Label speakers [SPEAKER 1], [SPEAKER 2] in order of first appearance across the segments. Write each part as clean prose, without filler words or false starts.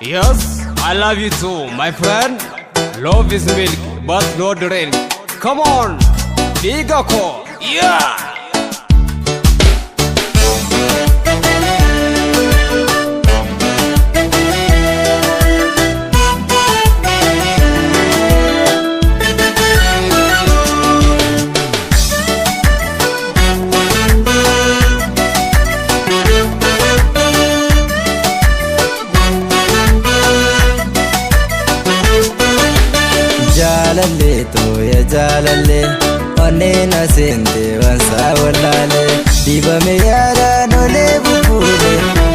[SPEAKER 1] Yes, I love you too, my friend. Love is milk, but no drink. Come on, Bigako, yeah.
[SPEAKER 2] Jalalle to ya jalalle onne na sente wansa wallale diba me yara no le bukule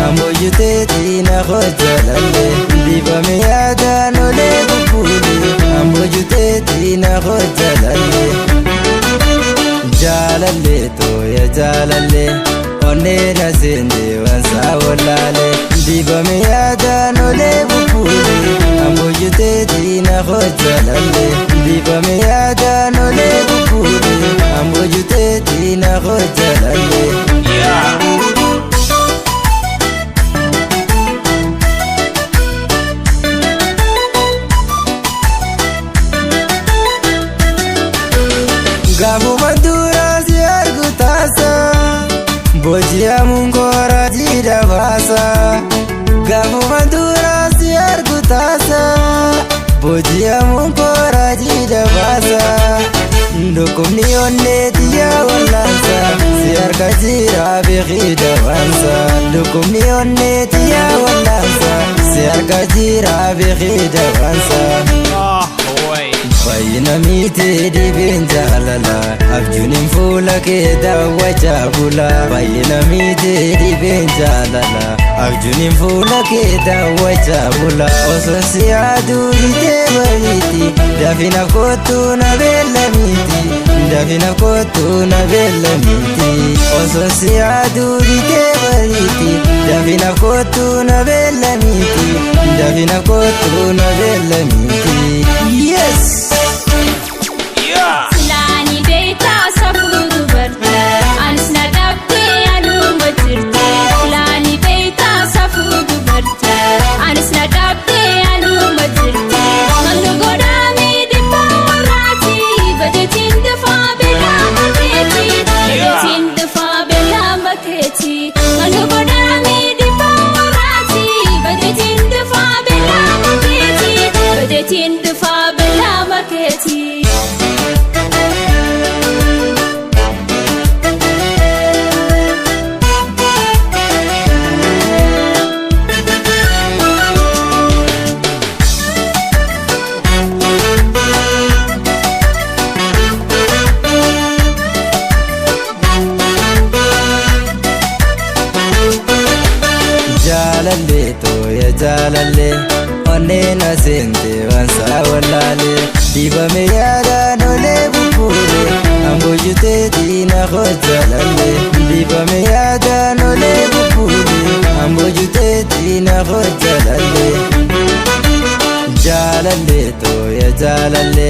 [SPEAKER 2] amojute tina khojalalle diba me yara no le bukule amojute tina khojalalle jalalle to ya jalalle onne na sente wansa wallale diba me yara no le bukule amojute tina khojalalle diba me yara no le bukule amojute tina khojalalle gabu madura ziar gutasa bojia mungora jida basa gabu madura ziar gutasa bojia mungora jida basa ndokumni onne tiya wallansa ziar kajira bikhida wansa ndokumni onne tiya wallansa ziar kajira bikhida wansa Bayina miti di binjalala Abjunin fula keda wajabula Bayina miti di binjalala Abjunin fula keda wajabula Oso siadu ite baliti Dafina kotu na bella miti Dafina kotu na bella miti Oso siadu ite baliti Dafina kotu na bella miti Dafina kotu na bella miti Yes! Jalalle to ya jalalle onne na sente wansa wallale diba me yara no le bukule ambojute tina khojalalle diba me yara no le bukule ambojute tina khojalalle jalalle to ya jalalle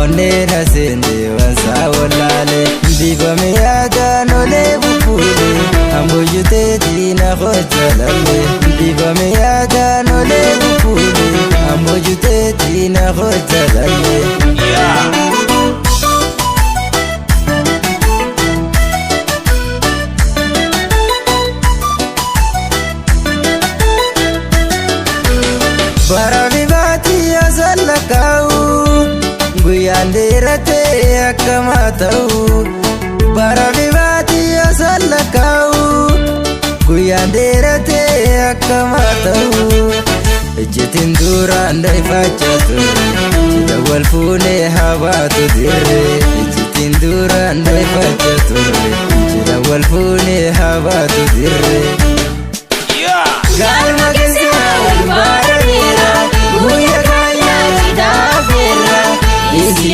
[SPEAKER 2] onne na sente wansa wallale diba me yara no le bukule ambojute tina khojalalle diba me yara no le bukule ambojute tina khojalalle Baravivati azalakau guyandirate akamatau Baravivati azalakau guyandirate akamatau Ejitin duran dai fachatu Chida walfune habatu dirre Ejitin duran dai fachatu Chida walfune habatu dirre Galma kisa walbaradira Guya kaya chida fera Isi